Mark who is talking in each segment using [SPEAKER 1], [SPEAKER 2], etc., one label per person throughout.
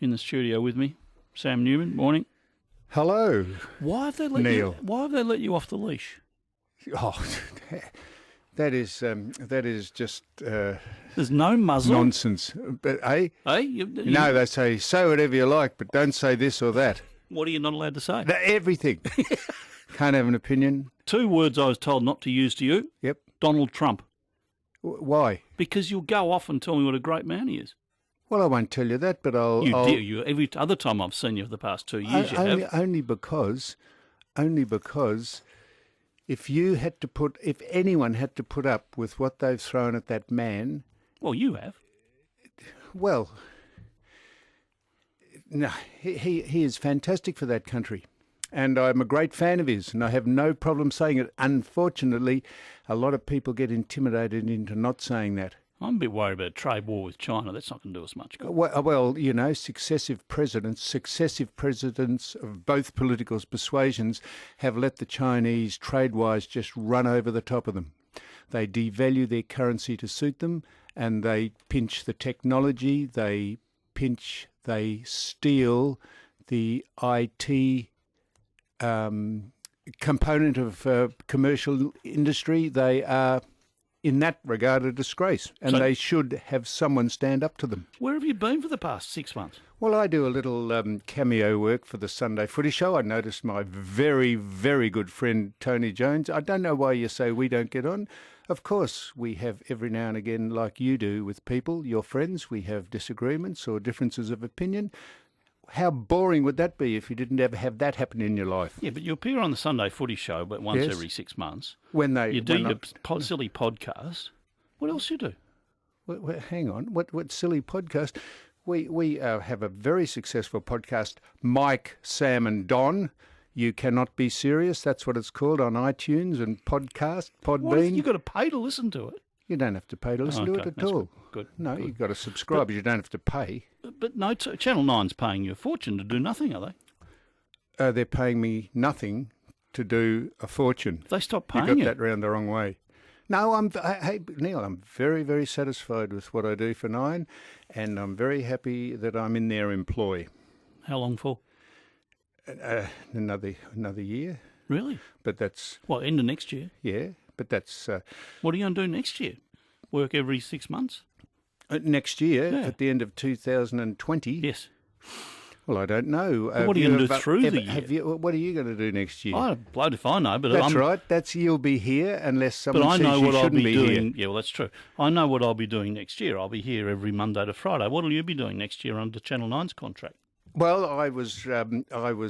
[SPEAKER 1] in the studio with me, Sam Newman. Morning.
[SPEAKER 2] Hello,
[SPEAKER 1] Why have they let
[SPEAKER 2] Neil.
[SPEAKER 1] Why have they let you off the leash?
[SPEAKER 2] Oh, that is just
[SPEAKER 1] There's no muzzle.
[SPEAKER 2] nonsense. But
[SPEAKER 1] Hey,
[SPEAKER 2] no, they say say whatever you like, but don't say this or that.
[SPEAKER 1] What are you not allowed to say?
[SPEAKER 2] Everything. Can't have an opinion.
[SPEAKER 1] 2 words I was told not to use to you.
[SPEAKER 2] Yep.
[SPEAKER 1] Donald Trump.
[SPEAKER 2] Why?
[SPEAKER 1] Because you'll go off and tell me what a great man he is.
[SPEAKER 2] Well, I won't tell you that, but I'll.
[SPEAKER 1] You do. You every other time I've seen you for the past 2 years, you have.
[SPEAKER 2] Only because, if anyone had to put up with what they've thrown at that man,
[SPEAKER 1] Well, you have.
[SPEAKER 2] well, no, he is fantastic for that country. And I'm a great fan of his, and I have no problem saying it. Unfortunately, a lot of people get intimidated into not saying that.
[SPEAKER 1] I'm a bit worried about a trade war with China. That's not going to do us much good.
[SPEAKER 2] Well, you know, successive presidents of both political persuasions have let the Chinese, trade-wise, just run over the top of them. They devalue their currency to suit them, and they pinch the technology, they steal the IT component of commercial industry. They are, in that regard, a disgrace, and they should have someone stand up to them.
[SPEAKER 1] Where have you been for the past 6 months?
[SPEAKER 2] Well, I do a little cameo work for the Sunday Footy Show. I noticed my very, very good friend Tony Jones. I don't know why you say we don't get on. Of course, we have every now and again, like you do with people, your friends, we have disagreements or differences of opinion. How boring would that be if you didn't ever have that happen in your life?
[SPEAKER 1] Yeah, but you appear on the Sunday Footy Show, but once every 6 months. You do your silly podcast. What else you do?
[SPEAKER 2] Well, hang on. What silly podcast? We have a very successful podcast, Mike, Sam and Don. You Cannot Be Serious. That's what it's called on iTunes and podcast, Podbean.
[SPEAKER 1] You've got to pay to listen to it.
[SPEAKER 2] You don't have to pay to listen to it at all.
[SPEAKER 1] Good.
[SPEAKER 2] No, you've got to subscribe, but you don't have to pay.
[SPEAKER 1] But no, Channel 9's paying you a fortune to do nothing, are they?
[SPEAKER 2] They're paying me nothing to do a fortune.
[SPEAKER 1] If they stop paying
[SPEAKER 2] you got that round the wrong way. No, hey, Neil, I'm very, very satisfied with what I do for Nine, and I'm very happy that I'm in their employ.
[SPEAKER 1] How long for?
[SPEAKER 2] Another year.
[SPEAKER 1] Really?
[SPEAKER 2] But that's...
[SPEAKER 1] Well, end of next year.
[SPEAKER 2] Yeah, but that's...
[SPEAKER 1] What are you going to do next year? Work every 6 months?
[SPEAKER 2] Next year, at the end of 2020?
[SPEAKER 1] Yes.
[SPEAKER 2] Well, I don't know.
[SPEAKER 1] What are you going to do through the year?
[SPEAKER 2] What are you going to do next year?
[SPEAKER 1] I'm blowed if I know. But
[SPEAKER 2] that's right. You'll be here unless someone says you shouldn't be
[SPEAKER 1] doing.
[SPEAKER 2] here.
[SPEAKER 1] Yeah, well, that's true. I know what I'll be doing next year. I'll be here every Monday to Friday. What will you be doing next year under Channel 9's contract?
[SPEAKER 2] Well, I was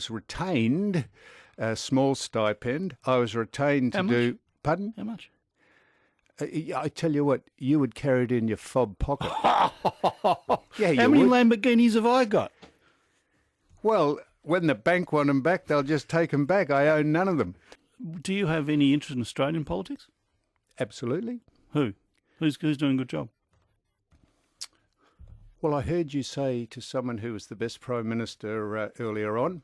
[SPEAKER 2] retained a small stipend. I was retained to do. Pardon?
[SPEAKER 1] How much?
[SPEAKER 2] I tell you what, you would carry it in your fob pocket. Yeah, you
[SPEAKER 1] How many
[SPEAKER 2] would.
[SPEAKER 1] Lamborghinis have I got?
[SPEAKER 2] Well, when the bank want them back, they'll just take them back. I own none of them.
[SPEAKER 1] Do you have any interest in Australian politics?
[SPEAKER 2] Absolutely.
[SPEAKER 1] Who? Who's doing a good job?
[SPEAKER 2] Well, I heard you say to someone who was the best Prime Minister earlier on,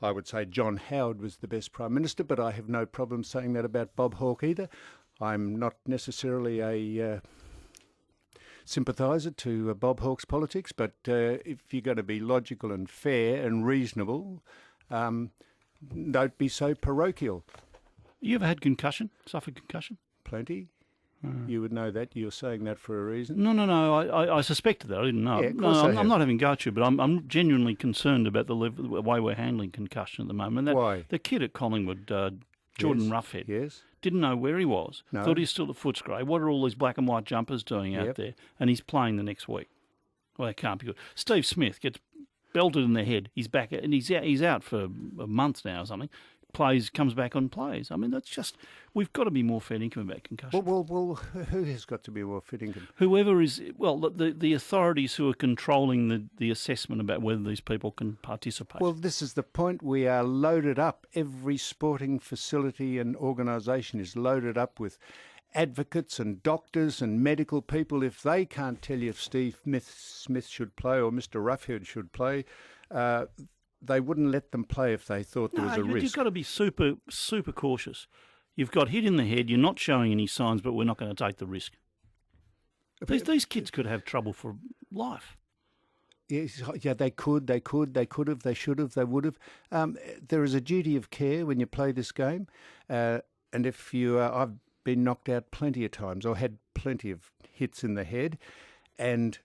[SPEAKER 2] I would say John Howard was the best Prime Minister, but I have no problem saying that about Bob Hawke either. I'm not necessarily a sympathiser to Bob Hawke's politics, but if you're going to be logical and fair and reasonable, don't be so parochial.
[SPEAKER 1] You ever had concussion? Suffered concussion?
[SPEAKER 2] Plenty. You would know that. You're saying that for a reason.
[SPEAKER 1] No. I suspected that. I didn't know.
[SPEAKER 2] Yeah, of course
[SPEAKER 1] I'm not having go at you, but I'm genuinely concerned about the way we're handling concussion at the moment.
[SPEAKER 2] Why?
[SPEAKER 1] The kid at Collingwood, Jordan Roughhead,
[SPEAKER 2] yes,
[SPEAKER 1] didn't know where he was.
[SPEAKER 2] No.
[SPEAKER 1] Thought he was still at Footscray. What are all these black and white jumpers doing out there? And he's playing the next week. Well, that can't be good. Steve Smith gets belted in the head. He's back, and he's out for a month now or something. Comes back and plays. I mean, that's just, we've got to be more fair income about concussion.
[SPEAKER 2] Well, who has got to be more fair income?
[SPEAKER 1] Whoever is, well, the authorities who are controlling the assessment about whether these people can participate.
[SPEAKER 2] Well, this is the point. We are loaded up. Every sporting facility and organisation is loaded up with advocates and doctors and medical people. If they can't tell you if Steve Smith should play or Mr. Roughhead should play, they wouldn't let them play if they thought there was a risk.
[SPEAKER 1] You've got to be super, super cautious. You've got hit in the head, you're not showing any signs, but we're not going to take the risk. These kids could have trouble for life.
[SPEAKER 2] Yes, yeah, they could have, they should have, they would have. There is a duty of care when you play this game, and if you, I've been knocked out plenty of times, or had plenty of hits in the head, and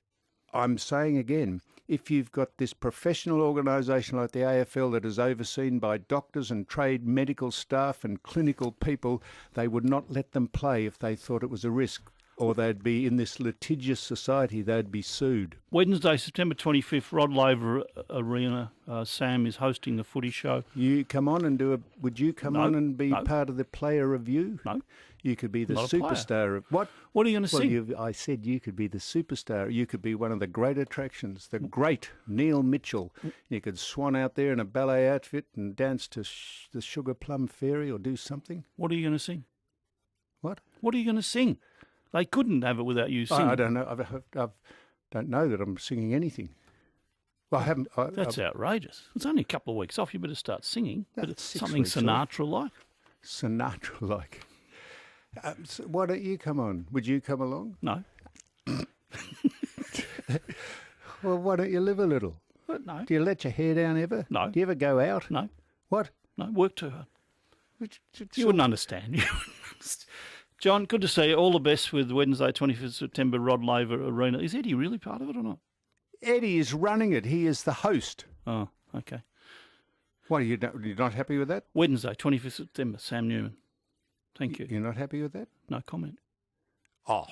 [SPEAKER 2] I'm saying again, if you've got this professional organisation like the AFL that is overseen by doctors and trade medical staff and clinical people, they would not let them play if they thought it was a risk, or they'd be in this litigious society, they'd be sued.
[SPEAKER 1] Wednesday, September 25th, Rod Laver Arena. Sam is hosting the footy show.
[SPEAKER 2] You come on and would you come on and be
[SPEAKER 1] no.
[SPEAKER 2] part of the player review?
[SPEAKER 1] No.
[SPEAKER 2] You could be the
[SPEAKER 1] Not a player.
[SPEAKER 2] superstar. What?
[SPEAKER 1] What are you going to sing?
[SPEAKER 2] I said you could be the superstar. You could be one of the great attractions, the great Neil Mitchell. You could swan out there in a ballet outfit and dance to the Sugar Plum Fairy or do something.
[SPEAKER 1] What are you going to sing?
[SPEAKER 2] What?
[SPEAKER 1] What are you going to sing? They couldn't have it without you singing.
[SPEAKER 2] I don't know. I don't know that I'm singing anything. Well, I haven't.
[SPEAKER 1] That's outrageous. It's only a couple of weeks off. You better start singing. But it's
[SPEAKER 2] 6
[SPEAKER 1] something
[SPEAKER 2] weeks off.
[SPEAKER 1] Sinatra-like.
[SPEAKER 2] Sinatra-like. So why don't you come on? Would you come along?
[SPEAKER 1] No.
[SPEAKER 2] Well, why don't you live a little?
[SPEAKER 1] But no.
[SPEAKER 2] Do you let your hair down ever?
[SPEAKER 1] No.
[SPEAKER 2] Do you ever go out?
[SPEAKER 1] No.
[SPEAKER 2] What?
[SPEAKER 1] No. Work too hard. You wouldn't understand. John, good to see you. All the best with Wednesday, 25th September, Rod Laver Arena. Is Eddie really part of it or not?
[SPEAKER 2] Eddie is running it. He is the host.
[SPEAKER 1] Oh, okay.
[SPEAKER 2] What, you're not happy with that?
[SPEAKER 1] Wednesday, 25th September, Sam Newman. Thank you.
[SPEAKER 2] You're not happy with that?
[SPEAKER 1] No comment.
[SPEAKER 2] Oh,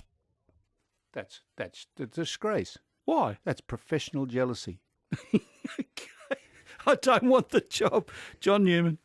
[SPEAKER 2] that's a disgrace.
[SPEAKER 1] Why?
[SPEAKER 2] That's professional jealousy.
[SPEAKER 1] I don't want the job. John Newman.